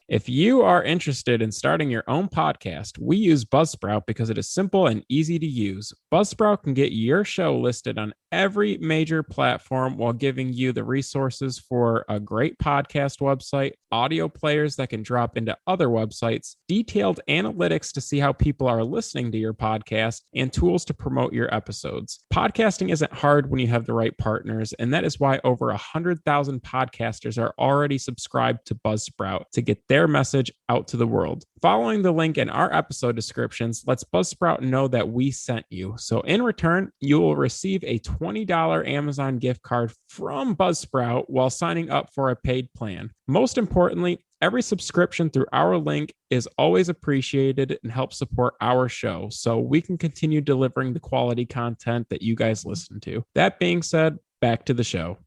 If you are interested in starting your own podcast, we use Buzzsprout because it is simple and easy to use. Buzzsprout can get your show listed on every major platform while giving you the resources for a great podcast website, audio players that can drop into other websites, detailed analytics to see how people are listening to your podcast, and tools to promote your episodes. Podcasting isn't hard when you have the right partners, and that is why over 100,000 podcasters are already subscribed to Buzzsprout to get their message out to the world. Following the link in our episode descriptions lets Buzzsprout know that we sent you. So in return, you will receive a $20 Amazon gift card from Buzzsprout while signing up for a paid plan. Most importantly, every subscription through our link is always appreciated and helps support our show so we can continue delivering the quality content that you guys listen to. That being said, back to the show.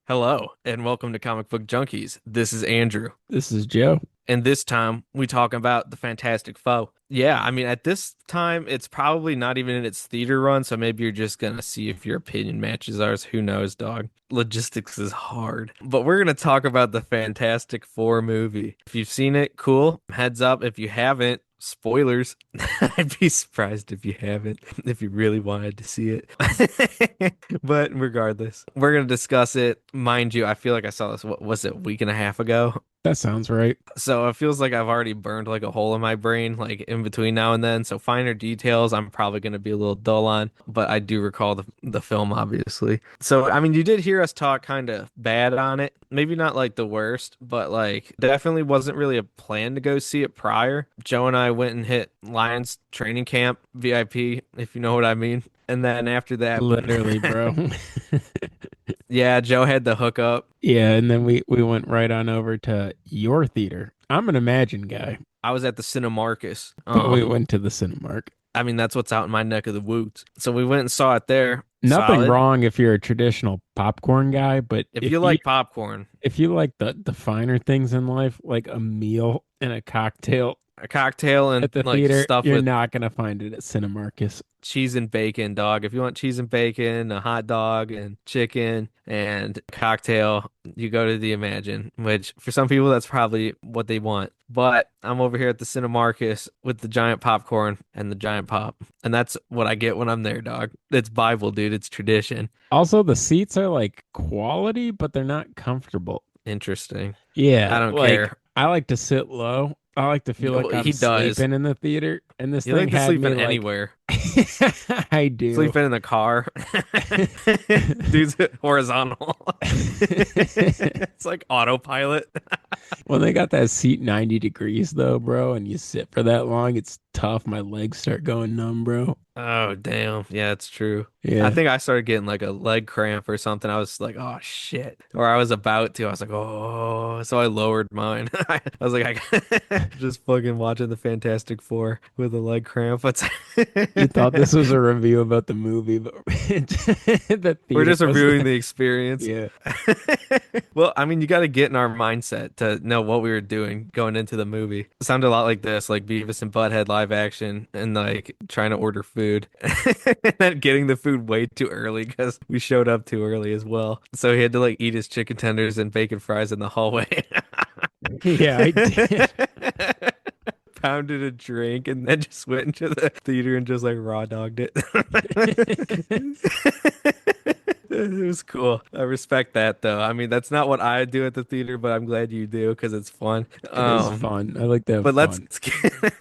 Hello, and welcome to Comic Book Junkies. This is Andrew. This is Joe. And this time, we talk about the Fantastic Foe. Yeah, I mean, at this time, it's probably not even in its theater run, so maybe you're just gonna see if your opinion matches ours. Who knows, dog? Logistics is hard. But we're gonna talk about the Fantastic Four movie. If you've seen it, cool. Heads up, if you haven't, spoilers. I'd be surprised if you haven't, if you really wanted to see it. But regardless, we're going to discuss it. Mind you, I feel like I saw this, what was it, a week and a half ago? That sounds right. So it feels like I've already burned like a hole in my brain, like in between now and then. So finer details, I'm probably going to be a little dull on, but I do recall the film, obviously. So, I mean, you did hear us talk kind of bad on it. Maybe not like the worst, but like definitely wasn't really a plan to go see it prior. Joe and I went and hit Lions training camp VIP, if you know what I mean. And then after that, Literally, bro. yeah, Joe had the hookup. Yeah, and then we went right on over to your theater. I'm an Imagine guy, I was at the Cinemarcus. but we went to the Cinemark. I mean, that's what's out in my neck of the woods. So we went and saw it there. Nothing Solid. wrong if you're a traditional popcorn guy, but If you like popcorn, if you like the finer things in life, like a meal and a cocktail a cocktail and at the like theater, stuff you're with not gonna find it at Cinemarcus. cheese and bacon, dog. If you want cheese and bacon, a hot dog and chicken and cocktail, you go to the Imagine, which for some people that's probably what they want. But I'm over here at the Cinemarcus with the giant popcorn and the giant pop. And that's what I get when I'm there, dog. It's Bible, dude. It's tradition. Also, the seats are like quality, but they're not comfortable. Interesting. Yeah, I don't like care. I like to sit low. I like to feel like I'm He does. sleeping in the theater, and this You thing like to had sleep me in like anywhere. I do. Sleeping in the car. Dude's horizontal. It's like autopilot. When they got that seat 90 degrees though, bro, and you sit for that long, it's tough. My legs start going numb, bro. Oh, damn. Yeah, it's true. I Yeah. think I started getting like a leg cramp or something. I was like, oh shit. Or I was about to. I was like, oh. So I lowered mine. I was like, I just fucking watching the Fantastic Four with a leg cramp. You thought this was a review about the movie, but the We're theater just was reviewing the experience. yeah. Well, I mean, you got to get in our mindset to know what we were doing going into the movie. It sounded a lot like this, like Beavis and Butthead live action and like trying to order food and then getting the food way too early because we showed up too early as well. So he had to like eat his chicken tenders and bacon fries in the hallway. Yeah, I did. Pounded a drink and then just went into the theater and just like raw dogged it. It was cool. I respect that though. I mean, that's not what I do at the theater, but I'm glad you do because it's fun. It is fun. I like to have But fun.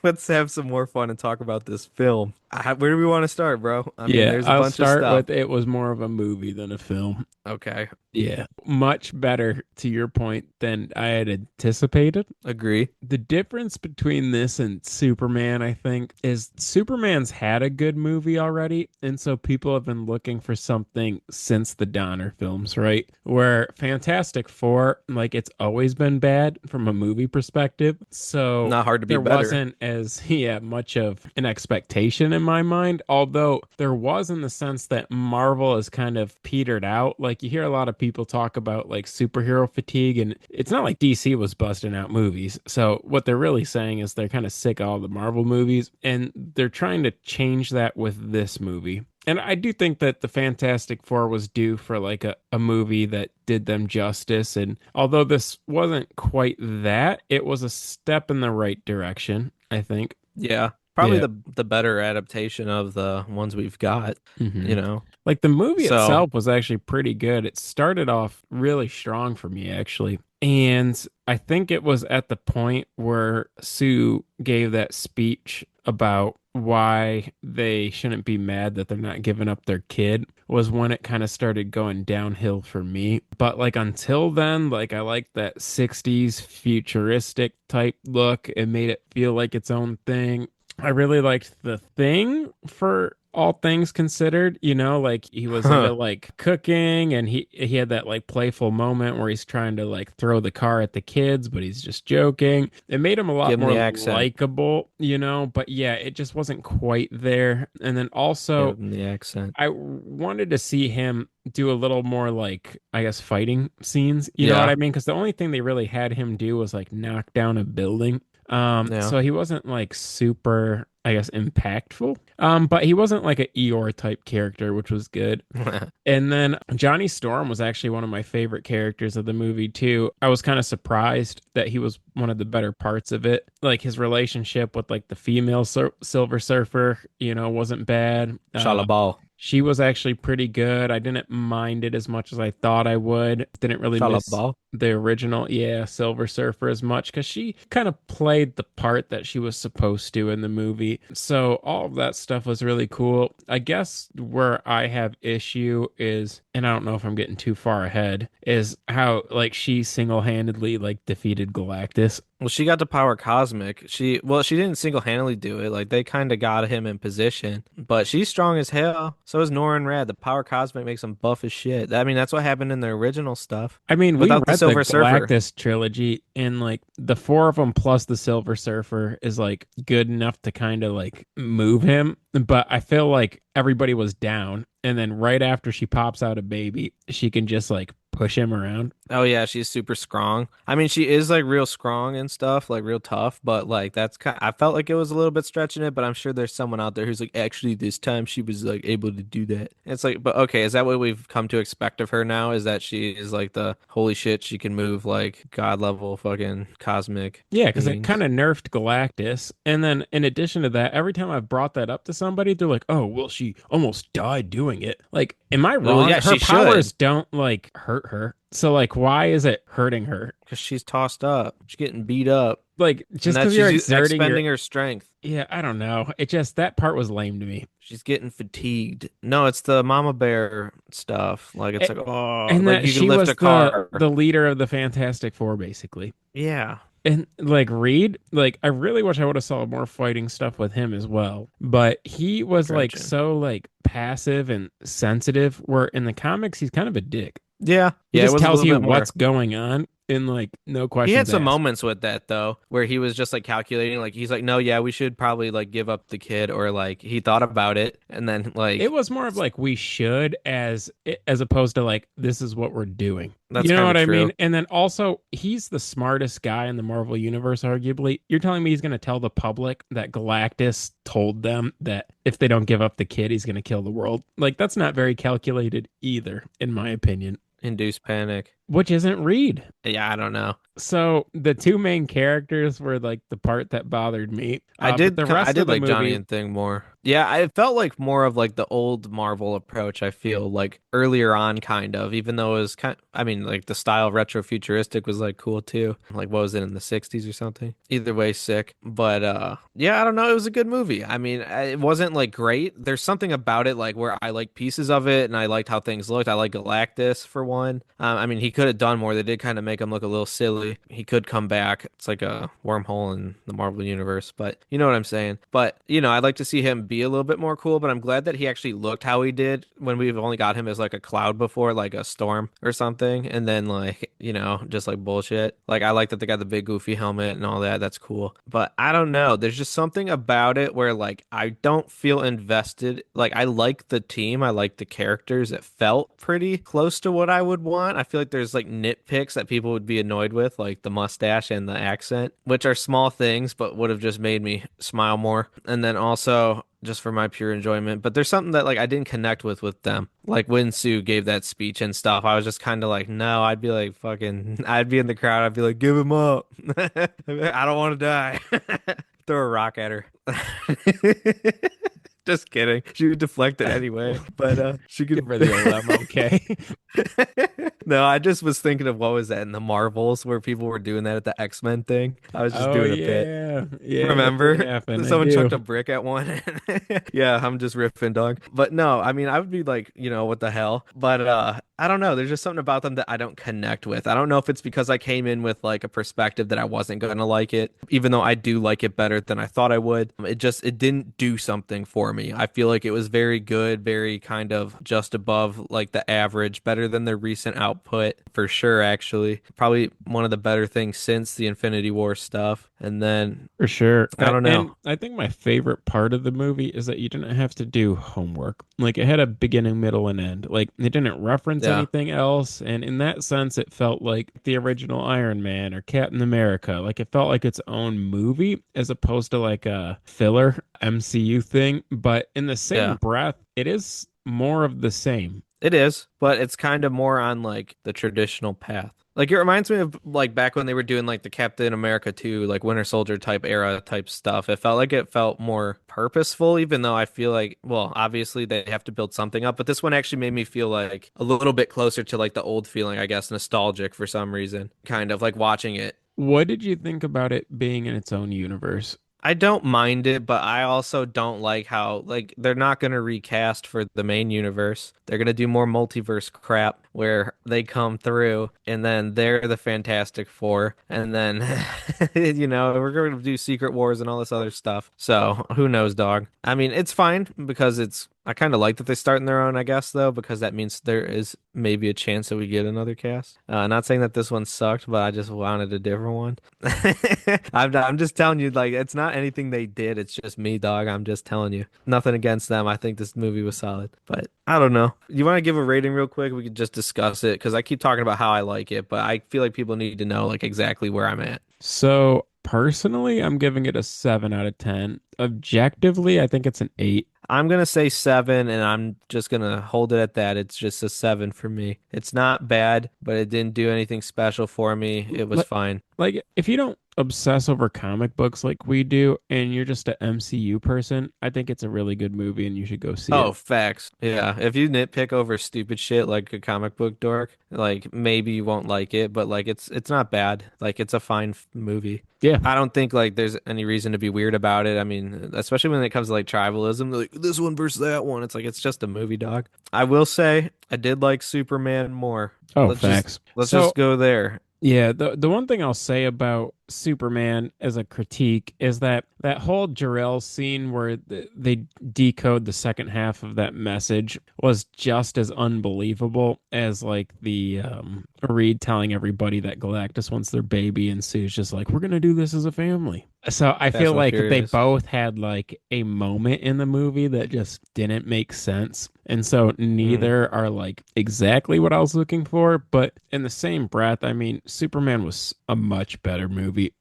let's have some more fun and talk about this film. Where do we want to start, bro? I mean, Yeah, there's a I'll bunch of start stuff. with it was more of a movie than a film. Okay, Yeah, much better to your point than I had anticipated. agree. The difference between this and Superman, I think, is Superman's had a good movie already, and so people have been looking for something since the Donner films, right? Where Fantastic Four, like it's always been bad from a movie perspective, so Not hard to be there better. wasn't as much of an expectation in my mind, although there was in the sense that Marvel has kind of petered out. Like you hear a lot of people talk about like superhero fatigue, and it's not like DC was busting out movies. So what they're really saying is they're kind of sick of all the Marvel movies, and they're trying to change that with this movie. And I do think that the Fantastic Four was due for like a movie that did them justice. And although this wasn't quite that, it was a step in the right direction, I think. Yeah. Probably Yeah. the better adaptation of the ones we've got, hmm you know. Like the movie So, itself was actually pretty good. It started off really strong for me, actually. And I think it was at the point where Sue gave that speech about why they shouldn't be mad that they're not giving up their kid was when it kind of started going downhill for me. But like until then, like I liked that 60s futuristic type look. It made it feel like its own thing. I really liked the thing for all things considered, like he was into like cooking and he had that like playful moment where he's trying to like throw the car at the kids, but he's just joking. It made him a lot give him more the accent. likable, but yeah, it just wasn't quite there. And then Give also him the accent. I wanted to see him do a little more like I guess fighting scenes, you know what Yeah. I mean? Because the only thing they really had him do was like knock down a building. Yeah. So he wasn't like super, I guess, impactful. But he wasn't like a Eeyore type character, which was good. And then Johnny Storm was actually one of my favorite characters of the movie too. I was kind of surprised that he was one of the better parts of it. Like his relationship with like the female Silver Surfer, wasn't bad. Shalabal. She was actually pretty good. I didn't mind it as much as I thought I would. Didn't really miss Shalabal. the original, yeah, Silver Surfer as much because she kind of played the part that she was supposed to in the movie. So all of that stuff was really cool. I guess where I have issue is, and I don't know if I'm getting too far ahead, is how like she single-handedly like defeated Galactus. Well, she got the power cosmic. She didn't single-handedly do it. Like they kind of got him in position, but she's strong as hell. So is Norrin Rad. The power cosmic makes him buff as shit. I mean, that's what happened in the original stuff I mean, we without the read the Silver Surfer. Galactus trilogy, and like the four of them plus the Silver Surfer is like good enough to kind of like move him. But I feel like everybody was down, and then right after she pops out a baby, she can just like push him around. Oh yeah, she's super strong. I mean, she is like real strong and stuff, like real tough, but like that's kind I felt like it was a little bit stretching it, but I'm sure there's someone out there who's like actually this time she was like able to do that. It's like, but okay, is that what we've come to expect of her now? Is that she is like the holy shit, she can move like god level fucking cosmic Yeah, because it kind beings? of nerfed Galactus. And then in addition to that, every time I've brought that up to somebody, they're like, oh, well, she almost died doing it. Like, am I Well, wrong? yeah, Her she should powers don't like hurt her. So, like, why is it hurting her? because she's tossed up. She's getting beat up. Like, And just that because you're she's exerting your. expending her strength. Yeah, I don't know. It just, that part was lame to me. She's getting fatigued. No, it's the mama bear stuff. Like it's A- like, oh, And like that you can she lift was a the car. the leader of the Fantastic Four, basically. Yeah. And like Reed, like I really wish I would have saw more fighting stuff with him as well. But he was like Gretchen. so like passive and sensitive, where in the comics he's kind of a dick. Yeah. He Yeah, it just was a tells little you bit more. what's going on and like no He had questions some asked. moments with that though, where he was just like calculating, like he's like, no, yeah, we should probably like give up the kid, or like he thought about it and then It like was more of like we should as opposed to like this is what we're doing. that's You know kind what of I true. mean? And then also he's the smartest guy in the Marvel universe, arguably. You're telling me he's going to tell the public that Galactus told them that if they don't give up the kid, he's going to kill the world. Like that's not very calculated either, in my opinion. Induced panic. Which isn't Reed. Yeah, I don't know. So the two main characters were like the part that bothered me. But the I rest of did the like Johnny movie, and Thing more. Yeah, I felt like more of like the old Marvel approach, I feel like earlier on kind of, even though it was I mean like the style retro futuristic was like cool too. Like what was it in the 60s or something? Either way, sick. But yeah, I don't know, it was a good movie. I mean, it wasn't like great. There's something about it like where I like pieces of it and I liked how things looked. I like Galactus for one. I mean, he could have done more. They did kind of make him look a little silly. He could come back. It's like a wormhole in the Marvel universe, but you know what I'm saying. But I'd like to see him be a little bit more cool. But I'm glad that he actually looked how he did when we've only got him as like a cloud before, like a storm or something, and then like just like bullshit. Like I like that they got the big goofy helmet and all that. That's cool. But I don't know. There's just something about it where like I don't feel invested. Like I like the team. I like the characters. It felt pretty close to what I would want. I feel like just like nitpicks that people would be annoyed with, like the mustache and the accent, which are small things, but would have just made me smile more. And then also just for my pure enjoyment. But there's something that like I didn't connect with them. Like when Sue gave that speech and stuff, I was just kind of like, no, I'd be like fucking, I'd be in the crowd, I'd be like, give him up. I don't want to die. Throw a rock at her. Just kidding. She would deflect it anyway, but she could Give her the old okay. No, I just was thinking of what was that in the Marvels where people were doing that at the X-Men thing. I was just Oh doing a bit. yeah, yeah. Remember? That happened. I Someone chucked do. a brick at one. Yeah, I'm just riffing, dog. But no, I mean, I would be like, what the hell? But I don't know. There's just something about them that I don't connect with. I don't know if it's because I came in with like a perspective that I wasn't going to like it, even though I do like it better than I thought I would. It didn't do something for me. I feel like it was very good, very kind of just above like the average, better than their recent output for sure, actually. Probably one of the better things since the Infinity War stuff. And then For sure. I don't know. And I think my favorite part of the movie is that you didn't have to do homework. Like it had a beginning, middle, and end. Like it didn't reference Yeah. anything else. And in that sense, it felt like the original Iron Man or Captain America. Like it felt like its own movie as opposed to like a filler MCU thing. But in the same Yeah. breath, it is more of the same. It is, but it's kind of more on like the traditional path. Like it reminds me of like back when they were doing like the Captain America 2, like Winter Soldier type era type stuff. It felt more purposeful, even though I feel like, well, obviously they have to build something up, but this one actually made me feel like a little bit closer to like the old feeling, I guess, nostalgic for some reason, kind of like watching it. What did you think about it being in its own universe? I don't mind it, but I also don't like how like they're not going to recast for the main universe. They're going to do more multiverse crap where they come through and then they're the Fantastic Four and then we're going to do Secret Wars and all this other stuff. So, who knows, dog. I mean, it's fine because I kind of like that they start in their own, I guess, though, because that means there is maybe a chance that we get another cast. Not saying that this one sucked, but I just wanted a different one. I'm just telling you, like, it's not anything they did. It's just me, dog. I'm just telling you. Nothing against them. I think this movie was solid, but I don't know. You want to give a rating real quick? We could just discuss it because I keep talking about how I like it, but I feel like people need to know, like, exactly where I'm at. So personally, I'm giving it a 7 out of 10. Objectively, I think it's an 8. I'm gonna say 7, and I'm just gonna hold it at that. It's just a 7 for me. It's not bad, but it didn't do anything special for me. It was Like, fine. like if you don't obsess over comic books like we do and you're just an MCU person, I think it's a really good movie and you should go see Oh, it. facts. Yeah. If you nitpick over stupid shit like a comic book dork, like maybe you won't like it, but like it's not bad. Like it's a fine movie. Yeah. I don't think like there's any reason to be weird about it. I mean, especially when it comes to like tribalism, like this one versus that one. It's like it's just a movie, dog. I will say I did like Superman more. Oh, Let's just facts. let's So just go there. yeah, the one thing I'll say about Superman as a critique is that that whole Jor-El scene where they decode the second half of that message was just as unbelievable as like the Reed telling everybody that Galactus wants their baby and Sue's just like, we're gonna do this as a family. So I Fast feel and like they Furious. both had like a moment in the movie that just didn't make sense. And so Mm. neither are like exactly what I was looking for, but in the same breath, I mean, Superman was a much better movie.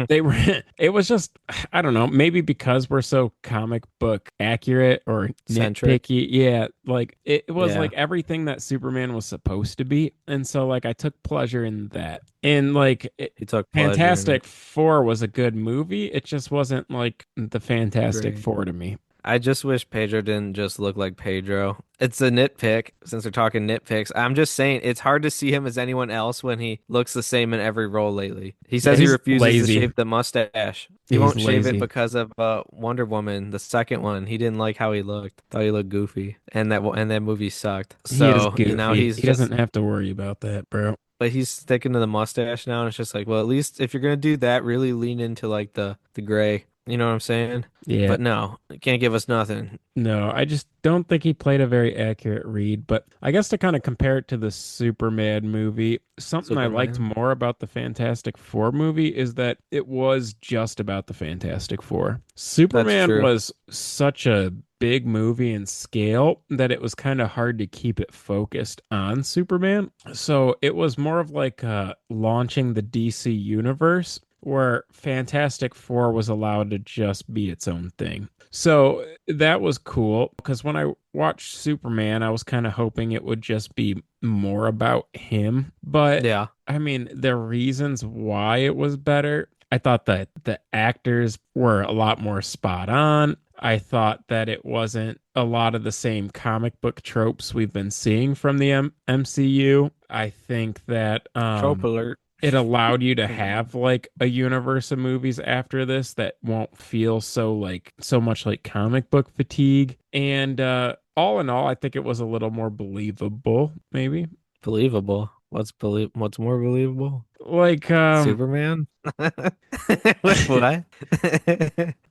They were, it was just, I don't know, maybe because we're so comic book accurate or Centric. nitpicky. Yeah, like it was Yeah. like everything that Superman was supposed to be. And so, like, I took pleasure in that. And like, He took pleasure in it. Fantastic Four was a good movie. It just wasn't like the Fantastic Great. Four to me. I just wish Pedro didn't just look like Pedro. It's a nitpick since we're talking nitpicks. I'm just saying it's hard to see him as anyone else when he looks the same in every role lately. He Yeah, says he he's refuses to lazy. shave the mustache. He He's won't shave it lazy. because of Wonder Woman, the second one. He didn't like how he looked. Thought he looked goofy, and that movie sucked. He is So, goofy. he's He just doesn't have to worry about that, bro. but he's sticking to the mustache now, and it's just like, well, at least if you're gonna do that, really lean into like the gray. You know what I'm saying? Yeah. But no, you can't give us nothing. No, I just don't think he played a very accurate read. But I guess to kind of compare it to the Superman movie, something I liked Superman. more about the Fantastic Four movie is that it was just about the Fantastic Four. That's Superman true. was such a big movie in scale that it was kind of hard to keep it focused on Superman. So it was more of like launching the DC universe where Fantastic Four was allowed to just be its own thing. So that was cool because when I watched Superman, I was kind of hoping it would just be more about him. But Yeah. I mean, the reasons why it was better, I thought that the actors were a lot more spot on. I thought that it wasn't a lot of the same comic book tropes we've been seeing from the MCU. I think that Trope alert. it allowed you to have like a universe of movies after this that won't feel so much like comic book fatigue. And all in all, I think it was a little more believable, maybe. Believable. What's more believable? Like Superman? What?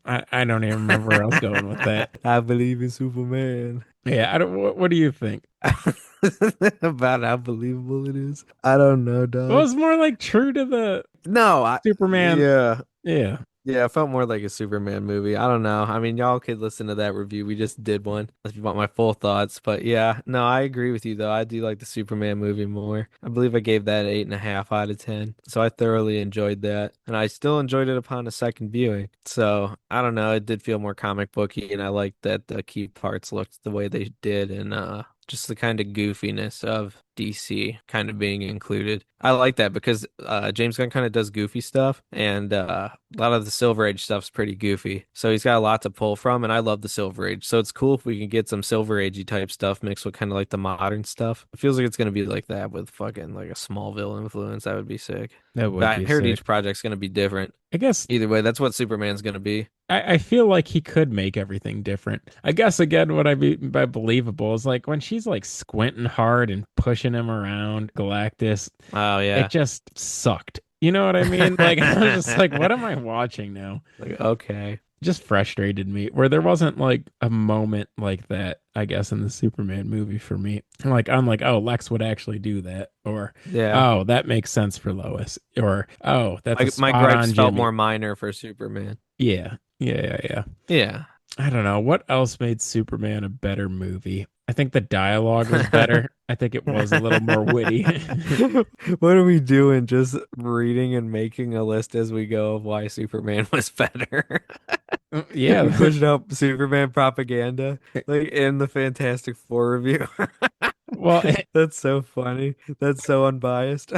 I don't even remember where I was going with that. I believe in Superman. Yeah, I don't what do you think? About how believable it is. I don't know, Well, dog. it's more like true to the No, Superman. yeah. Yeah. Yeah, it felt more like a Superman movie. I don't know. I mean, y'all could listen to that review. We just did one if you want my full thoughts. But yeah, no, I agree with you though. I do like the Superman movie more. I believe I gave that 8.5 out of 10. So I thoroughly enjoyed that. And I still enjoyed it upon a second viewing. So I don't know. It did feel more comic booky, and I liked that the key parts looked the way they did, and just the kind of goofiness of DC kind of being included. I like that because James Gunn kind of does goofy stuff, and a lot of the Silver Age stuff's pretty goofy. So he's got a lot to pull from, and I love the Silver Age. So it's cool if we can get some Silver Agey type stuff mixed with kind of like the modern stuff. It feels like it's gonna be like that with fucking like a Smallville influence. That would be sick. That But would I be heard sick. each project's gonna be different. I guess Either way, that's what Superman's gonna be. I feel like he could make everything different. I guess again, what I mean by believable is like when she's like squinting hard and pushing him around Galactus, Oh it yeah. just sucked. You know what I mean? Like I was just like, what am I watching now? Like okay. Just frustrated me where there wasn't like a moment like that, I guess, in the Superman movie for me. Like I'm like, oh, Lex would actually do that, or Yeah. oh, that makes sense for Lois, or oh, that's a My spot gripes on felt Jimmy. more minor for Superman. Yeah, yeah. Yeah. I don't know what else made Superman a better movie. I think the dialogue was better. I think it was a little more witty. What are we doing? Just reading and making a list as we go of why Superman was better. We Yeah. pushed up Superman propaganda like in the Fantastic Four review. Well, That's so funny. That's so unbiased.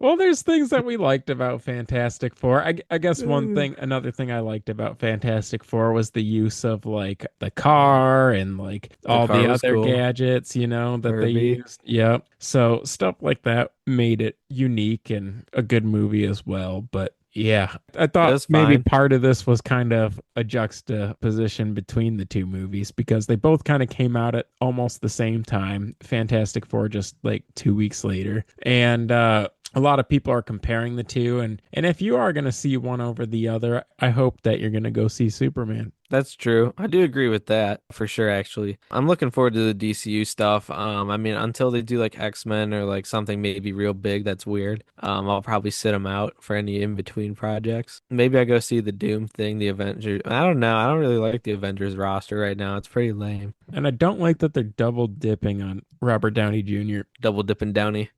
well, there's things that we liked about Fantastic Four. I guess another thing I liked about Fantastic Four was the use of like the car and like The all car the was other cool. gadgets, that they Herbie. used. Yep. So stuff like that made it unique and a good movie as well. But yeah, I It thought was maybe fine. part of this was kind of a juxtaposition between the two movies because they both kind of came out at almost the same time. Fantastic Four just like 2 weeks later. And a lot of people are comparing the two, and if you are going to see one over the other, I hope that you're going to go see Superman. That's true. I do agree with that for sure, actually. I'm looking forward to the DCU stuff. I mean, until they do like X-Men or like something maybe real big that's weird, I'll probably sit them out for any in-between projects. Maybe I go see the Doom thing, the Avengers. I don't know. I don't really like the Avengers roster right now. It's pretty lame. And I don't like that they're double dipping on Robert Downey Jr. Double dipping Downey.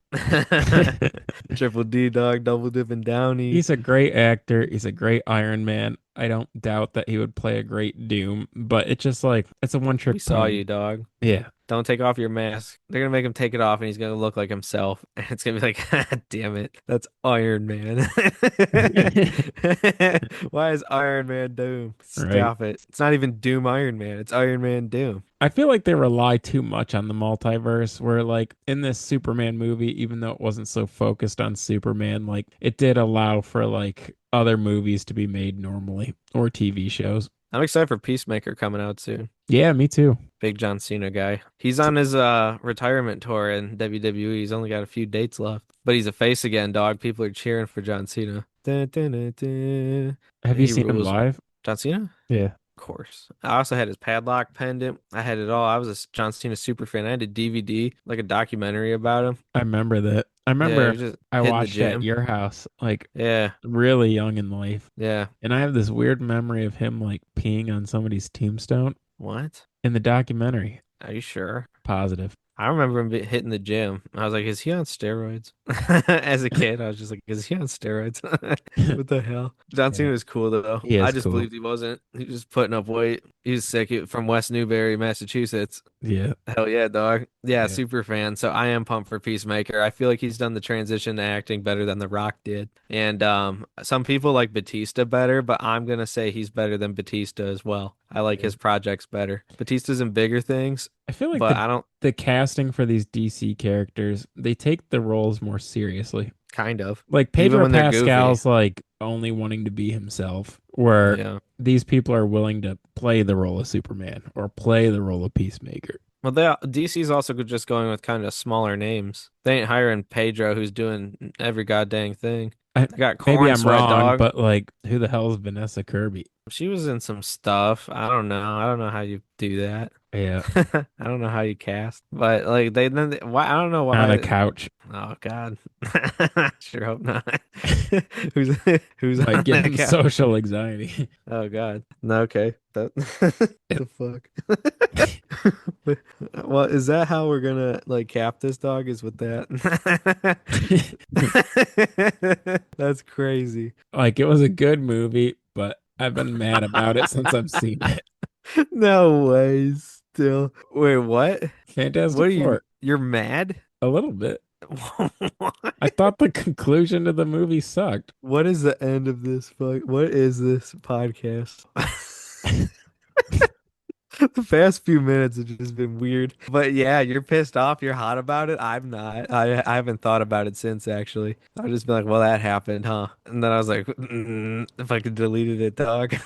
Triple D dog, double dipping Downey. He's a great actor. He's a great Iron Man. I don't doubt that he would play a great Doom, but it's just like it's a one We trick saw pony. you, dog. Yeah. Don't take off your mask. They're gonna make him take it off and he's gonna look like himself. And it's gonna be like, God damn it, that's Iron Man. Why is Iron Man Doom? Right. Stop it. It's not even Doom Iron Man, it's Iron Man Doom. I feel like they rely too much on the multiverse, where like in this Superman movie, even though it wasn't so focused on Superman, like it did allow for like other movies to be made normally or TV shows. I'm excited for Peacemaker coming out soon. Yeah, me too. Big John Cena guy. He's on his retirement tour in WWE. He's only got a few dates left. But he's a face again, dog. People are cheering for John Cena. Dun, dun, dun, dun. Have you He seen him rules, man. live? John Cena? Yeah, Of course. I also had his padlock pendant. I had it all. I was a John Cena super fan. I had a DVD, like a documentary about him. I remember that. I Yeah, he remember was just I hitting the watched at gym. your house, like Yeah, really young in life, yeah. and I have this weird memory of him like peeing on somebody's tombstone. What? in the documentary. Are you sure? Positive. I remember him hitting the gym. I was like, is he on steroids? As a kid, I was just like, is he on steroids? What the hell? John Yeah, Cena was cool though. he I is just cool. believed he wasn't. He was just putting up weight. He was sick from West Newbury, Massachusetts. Yeah, Hell yeah, dog. Yeah, yeah. super fan. So I am pumped for Peacemaker. I feel like he's done the transition to acting better than The Rock did. And some people like Batista better, but I'm gonna say he's better than Batista as well. I like Yeah. his projects better. Batista's in bigger things, I feel like but I don't the casting for these DC characters, they take the roles more seriously. kind of. Like Even Pedro when they're goofy. Pascal's like only wanting to be himself, where Yeah. these people are willing to play the role of Superman or play the role of Peacemaker. Well, DC's also just going with kind of smaller names. They ain't hiring Pedro, who's doing every goddamn thing. I, They got maybe Corn I'm Sweat wrong, Dog. but like, who the hell is Vanessa Kirby? She was in some stuff. I don't know. I don't know how you do that. Yeah, I don't know how you cast, but like why I don't know on a why. couch, Oh God, sure hope not. Who's who's like on that getting couch? social anxiety. Oh God, no, okay. That the fuck. Well, is that how we're gonna like cap this dog? Is with that? That's crazy. Like it was a good movie, but I've been mad about it since I've seen it. No way. Still, wait, what? What Fantastic are you? Four, You're mad? a little bit. I What? thought the conclusion to the movie sucked. What is the end of this fuck? What is this podcast? The past few minutes have just been weird. But yeah, you're pissed off. You're hot about it. I'm not. I haven't thought about it since actually. I've just been like, well, that happened, huh? And then I was like, if I could deleted it, dog.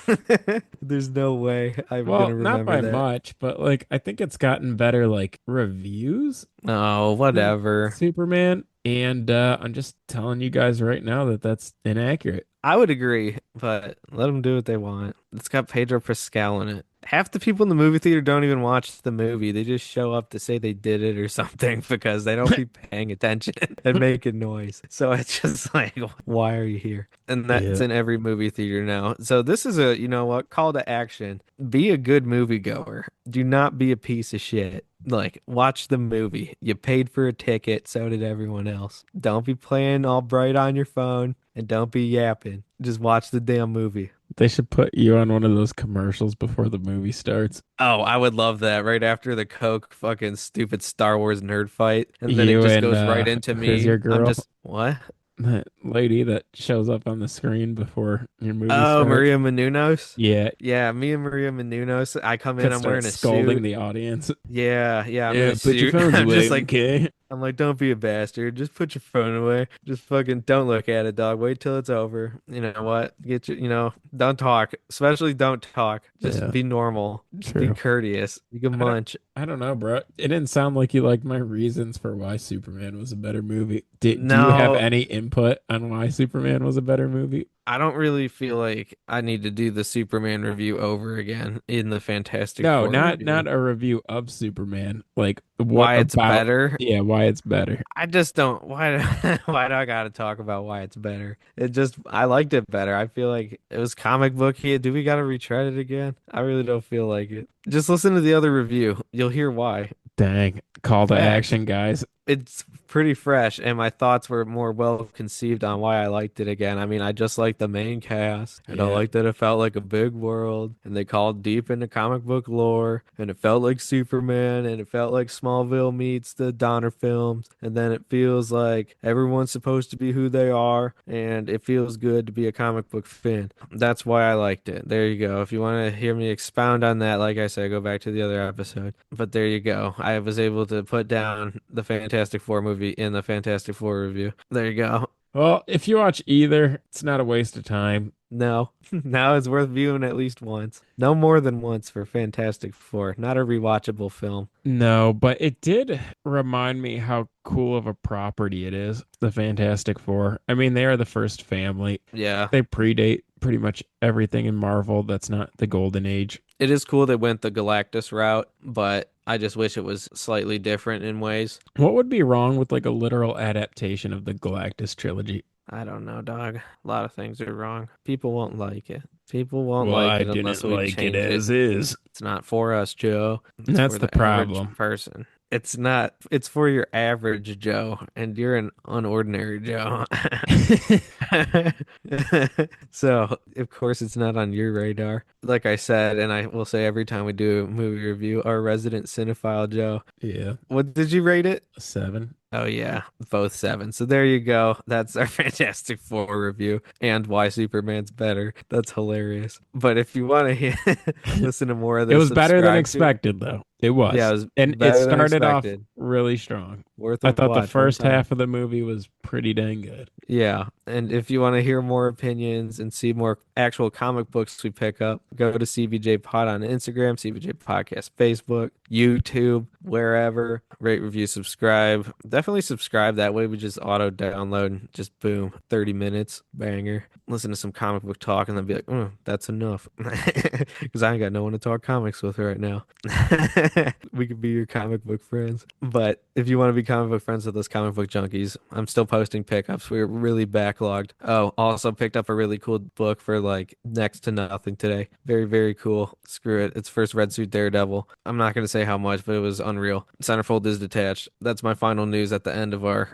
There's no way I'm Well, gonna not remember by that. much, but like I think it's gotten better like reviews Oh, than whatever. Superman. And I'm just telling you guys right now that that's inaccurate. I would agree, but let them do what they want. It's got Pedro Pascal in it. Half the people in the movie theater don't even watch the movie. They just show up to say they did it or something because they don't be paying attention and making noise. So it's just like, why are you here? And that's Yeah. in every movie theater now. So this is a, you know what, call to action. Be a good moviegoer. Do not be a piece of shit. Like, watch the movie. You paid for a ticket, so did everyone else. Don't be playing all bright on your phone and don't be yapping. Just watch the damn movie. They should put you on one of those commercials before the movie starts. Oh, I would love that right after the Coke fucking stupid Star Wars nerd fight. And then it You just and goes right into who's your me. I'm girl? just, what? That lady that shows up on the screen before your movie Oh, starts. Maria Menounos? Yeah, Yeah, me and Maria Menounos. I come in, could I'm start wearing a scolding suit. the audience. Yeah, I'm in Yeah, a put your suit. phones I'm away, just like, okay? I'm like, don't be a bastard. Just put your phone away. Just fucking don't look at it, dog. Wait till it's over. You know what? Get your, don't talk. Especially don't talk. Just Yeah, be normal. Just be true. courteous. You can I don't, munch. I don't know, bro. It didn't sound like you liked my reasons for why Superman was a better movie. Do you have No, any input on why Superman was a better movie? I don't really feel like I need to do the Superman review over again in the Fantastic No, Four not review. a review of Superman. Like what Why it's about better? yeah, why it's better. I just don't. Why? Why do I gotta talk about why it's better? It just I liked it better. I feel like it was comic booky. Do we gotta retread it again? I really don't feel like it. Just listen to the other review. You'll hear why. Dang. Call to Facts. action, guys. It's pretty fresh, and my thoughts were more well conceived on why I liked it again. I mean, I just like the main cast, and I Yeah. like that it felt like a big world, and they called deep into comic book lore, and it felt like Superman, and it felt like Smallville meets the Donner films, and then it feels like everyone's supposed to be who they are, and it feels good to be a comic book fan. That's why I liked it. There you go. If you want to hear me expound on that, like I said, go back to the other episode. But there you go. I was able to put down the Fantastic Four movie in the Fantastic Four review. There you go. Well, if you watch either, it's not a waste of time. No, now it's worth viewing at least once. No more than once for Fantastic Four. Not a rewatchable film. No, but it did remind me how cool of a property it is, the Fantastic Four. I mean, they are the first family. Yeah. They predate pretty much everything in Marvel that's not the Golden Age. It is cool they went the Galactus route, but I just wish it was slightly different in ways. What would be wrong with like a literal adaptation of the Galactus trilogy? I don't know, dog. A lot of things are wrong. People won't like it. People won't Well, like I it unless didn't we like it change it. as is. It's not for us, Joe. It's That's for the the average problem. person. It's not, it's for your average Joe, and you're an unordinary Joe. So, of course, it's not on your radar. Like I said, and I will say every time we do a movie review, our resident cinephile Joe. Yeah, What did you rate it? a 7. Oh yeah, both 7. So there you go. That's our Fantastic Four review and why Superman's better. That's hilarious. But if you want to listen to more of It this, was better than subscribe to. expected, though. It was. Yeah, it was And it better than started off expected. really strong. Worth I a thought the watch one first time. half of the movie was pretty dang good. Yeah, and if you want to hear more opinions and see more actual comic books we pick up, go to CBJ Pod on Instagram, CBJ Podcast Facebook, YouTube, wherever. Rate, review, subscribe. Definitely subscribe. That way we just auto download and just boom, 30 minutes, banger. Listen to some comic book talk and then be like, that's enough. Because I ain't got no one to talk comics with right now. We could be your comic book friends. But if you want to be comic book friends with us comic book junkies, I'm still posting pickups. We're really backlogged. Oh, also picked up a really cool book for like next to nothing today. Very, very cool. Screw it. It's first Red Suit Daredevil. I'm not going to say how much, but it was unreal. Centerfold is detached. That's my final news at the end of our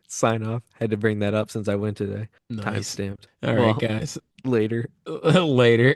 sign off. Had to bring that up since I went today. Nice. Timestamped. All right, Well, guys. later. Later.